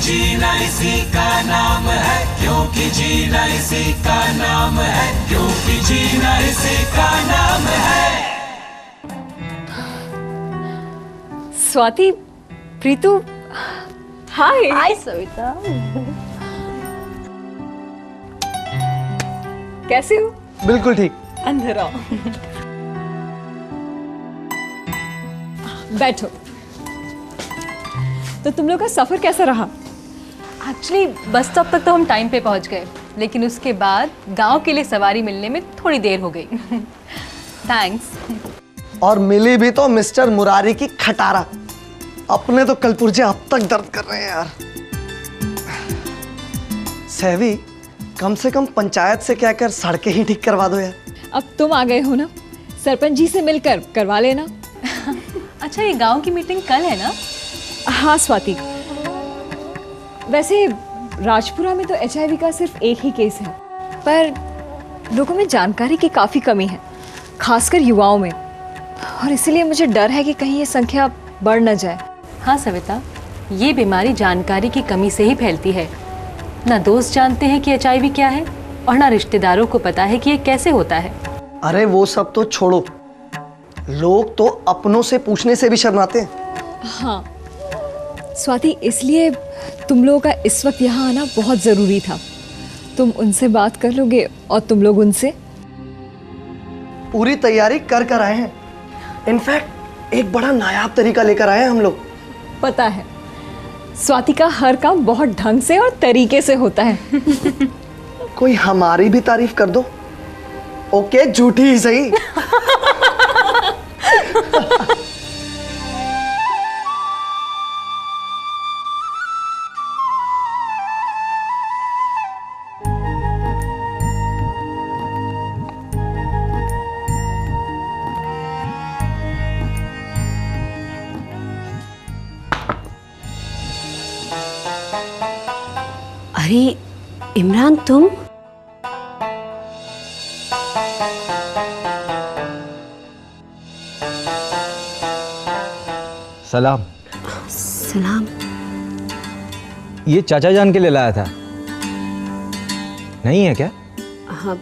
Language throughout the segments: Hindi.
जीना इसी का नाम है, क्योंकि जीना इसी का नाम है, क्योंकि जीना इसी का नाम है। स्वाति, प्रीतु, हाय। हाय सविता। कैसे हो? बिल्कुल ठीक। अंदर आओ। बैठो। तो तुम लोग का सफर कैसा रहा? एक्चुअली बस स्टॉप तक तो हम टाइम पे पहुंच गए, लेकिन उसके बाद गांव के लिए सवारी मिलने में थोड़ी देर हो गई। थैंक्स। और मिली भी तो मिस्टर मुरारी की खटारा। अपने तो कलपुर्जे अब तक दर्द कर रहे हैं यार। सहवी, कम से कम पंचायत से क्या कर सड़कें ही ठीक करवा दो यार। अब तुम आ गए हो ना, सरपंच जी से मिलकर करवा लेना। अच्छा, ये गांव की मीटिंग कल है ना? हाँ स्वाति, वैसे राजपुरा में तो HIV का सिर्फ एक ही केस है, पर लोगों में जानकारी की काफ़ी कमी है, खासकर युवाओं में, और इसीलिए मुझे डर है कि कहीं ये संख्या बढ़ न जाए। हाँ सविता, ये बीमारी जानकारी की कमी से ही फैलती है। ना दोस्त जानते हैं कि HIV क्या है, और ना रिश्तेदारों को पता है कि ये कैसे होता है। अरे वो सब तो छोड़ो, लोग तो अपनों से पूछने से भी शर्माते हैं। हाँ स्वाति, इसलिए तुम लोगों का इस वक्त यहाँ आना बहुत ज़रूरी था। तुम उनसे बात कर लोगे और तुम लोग उनसे। पूरी तैयारी कर आए हैं। इनफैक्ट एक बड़ा नायाब तरीका लेकर आए हैं हम लोग। पता है, स्वाति का हर काम बहुत ढंग से और तरीके से होता है। कोई हमारी भी तारीफ कर दो। ओके, झूठी ही सही। अरे इमरान, तुम? सलाम। सलाम। ये चाचा जान के लिए लाया था, नहीं है क्या? हाँ,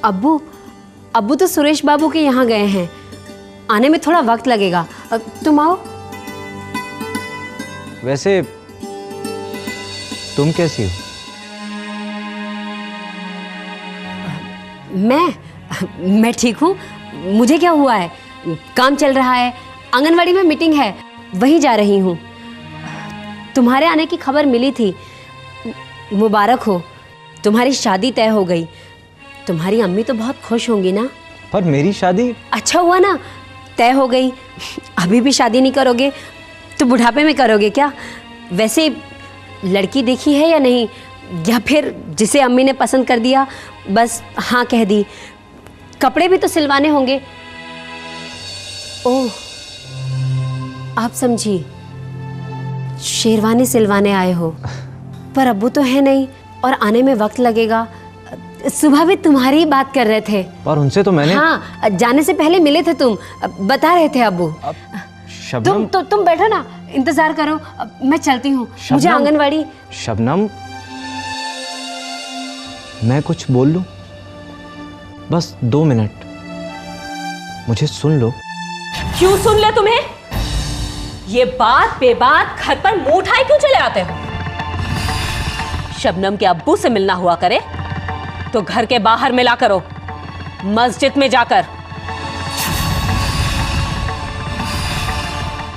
अब्बू तो सुरेश बाबू के यहाँ गए हैं, आने में थोड़ा वक्त लगेगा। तुम आओ। वैसे तुम कैसी हो? मैं ठीक हूँ। मुझे क्या हुआ है, काम चल रहा है, आंगनवाड़ी में मीटिंग है, वहीं जा रही हूँ। तुम्हारे आने की खबर मिली थी, मुबारक हो, तुम्हारी शादी तय हो गई। तुम्हारी अम्मी तो बहुत खुश होंगी ना? पर मेरी शादी? अच्छा हुआ ना, तय हो गई। अभी भी शादी नहीं करोगे तो बुढ़ापे में करोगे क्या? वैसे लड़की देखी है या नहीं, या फिर जिसे अम्मी ने पसंद कर दिया बस हाँ कह दी? कपड़े भी तो सिलवाने होंगे। ओह, आप समझी, शेरवानी सिलवाने आए हो। पर अब्बू तो है नहीं और आने में वक्त लगेगा। सुबह भी तुम्हारी ही बात कर रहे थे। पर उनसे तो मैंने। हाँ, जाने से पहले मिले थे, तुम बता रहे थे अब्बू। शबनम, तुम बैठो ना, इंतजार करो, मैं चलती हूँ, मुझे आंगनवाड़ी। शबनम, मैं कुछ बोल लूं? बस 2 मिनट, मुझे सुन लो। क्यों सुन ले तुम्हें? ये बात बेबात घर पर मुंह उठाए क्यों चले आते हो? शबनम के अब्बू से मिलना हुआ करे तो घर के बाहर मिला करो, मस्जिद में जाकर।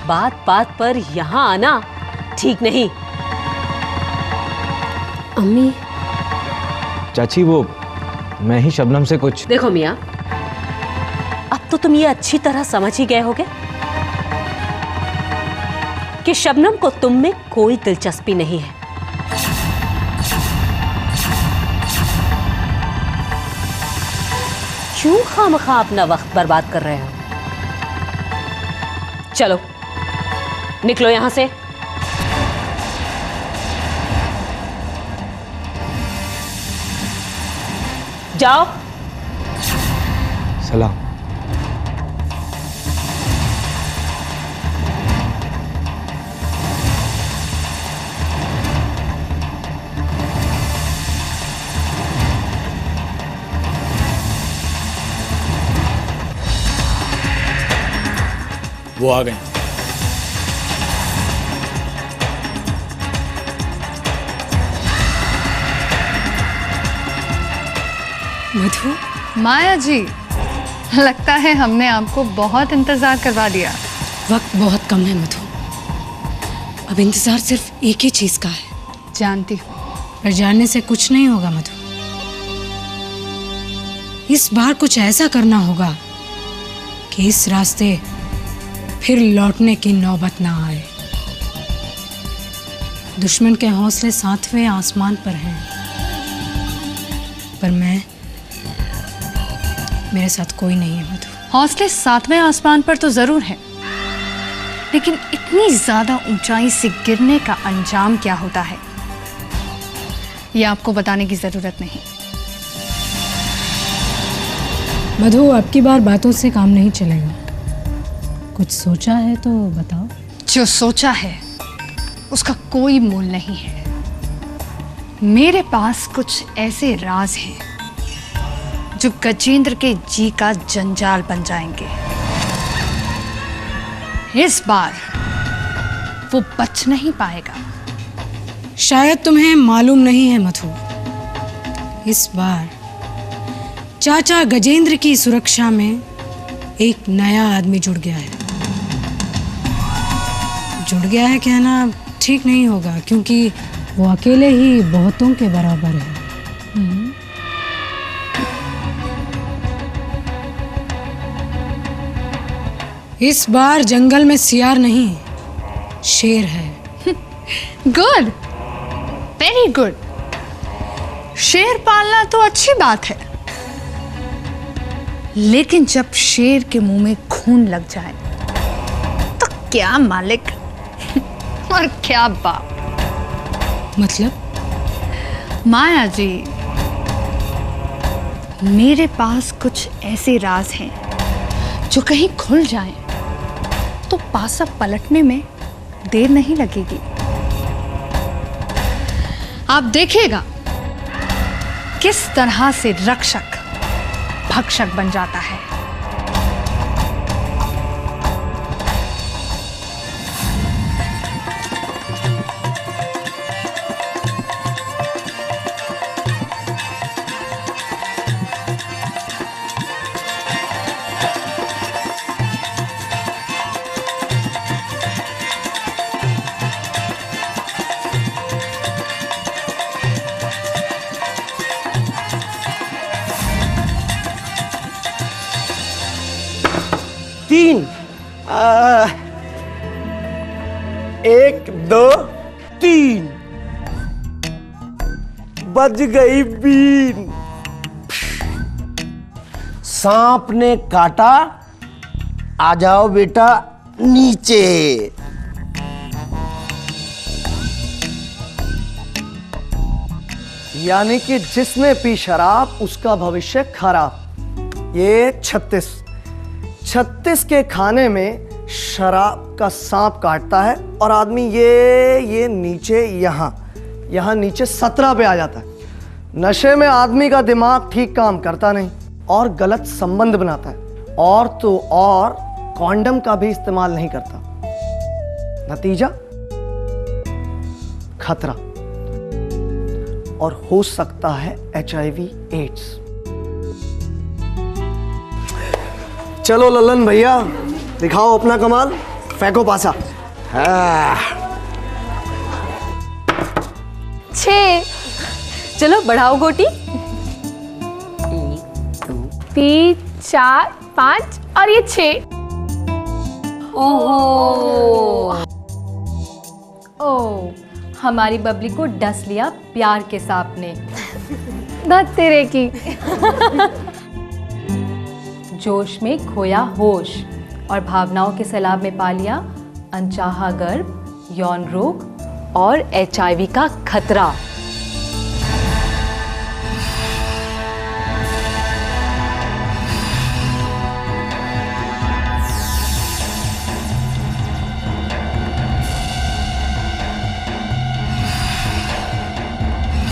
बात बात पर यहां आना ठीक नहीं। अम्मी। चाची, वो मैं ही शबनम से कुछ। देखो मियां, अब तो तुम ये अच्छी तरह समझ ही गए होगे कि शबनम को तुम में कोई दिलचस्पी नहीं है। क्यों खामखा अपना वक्त बर्बाद कर रहे हो? चलो निकलो यहां से। जाओ। सलाम। वो आ गए। मधु, माया जी, लगता है हमने आपको बहुत इंतजार करवा दिया। वक्त बहुत कम है मधु, अब इंतजार सिर्फ एक ही चीज का है। जानती हूँ, पर जानने से कुछ नहीं होगा मधु। इस बार कुछ ऐसा करना होगा कि इस रास्ते फिर लौटने की नौबत ना आए। दुश्मन के हौसले 7वें आसमान पर हैं, पर मेरे साथ कोई नहीं है मधु। हौसले 7वें आसमान पर तो जरूर है, लेकिन इतनी ज्यादा ऊंचाई से गिरने का अंजाम क्या होता है, ये आपको बताने की जरूरत नहीं। मधु, अब की बार बातों से काम नहीं चलेगा। कुछ सोचा है तो बताओ। जो सोचा है उसका कोई मोल नहीं है। मेरे पास कुछ ऐसे राज हैं जो गजेंद्र के जी का जंजाल बन जाएंगे। इस बार वो बच नहीं पाएगा। शायद तुम्हें मालूम नहीं है मधु, इस बार चाचा गजेंद्र की सुरक्षा में एक नया आदमी जुड़ गया है। जुड़ गया है कहना ठीक नहीं होगा, क्योंकि वो अकेले ही बहुतों के बराबर है। इस बार जंगल में सियार नहीं, शेर है। Good, very good. शेर पालना तो अच्छी बात है, लेकिन जब शेर के मुंह में खून लग जाए तो क्या मालिक और क्या बाप। मतलब? माया जी, मेरे पास कुछ ऐसे राज हैं जो कहीं खुल जाएं तो पासा पलटने में देर नहीं लगेगी। आप देखिएगा किस तरह से रक्षक भक्षक बन जाता है। तीन, 1 2 3 बज गई बीन। सांप ने काटा, आ जाओ बेटा नीचे। यानी कि जिसने पी शराब उसका भविष्य खराब। ये 36 के खाने में शराब का सांप काटता है और आदमी ये नीचे यहाँ नीचे 17 पे आ जाता है। नशे में आदमी का दिमाग ठीक काम करता नहीं और गलत संबंध बनाता है, और तो और कॉन्डम का भी इस्तेमाल नहीं करता। नतीजा खतरा, और हो सकता है HIV एड्स। चलो ललन भैया, दिखाओ अपना कमाल, फेंको पासा। 6। चलो बढ़ाओ गोटी। 3 4 5 और ये 6। ओह, हमारी बबली को डस लिया प्यार के सांप ने। धत तेरे की। जोश में खोया होश और भावनाओं के सैलाब में पा लिया अनचाहा गर्भ, यौन रोग और HIV का खतरा।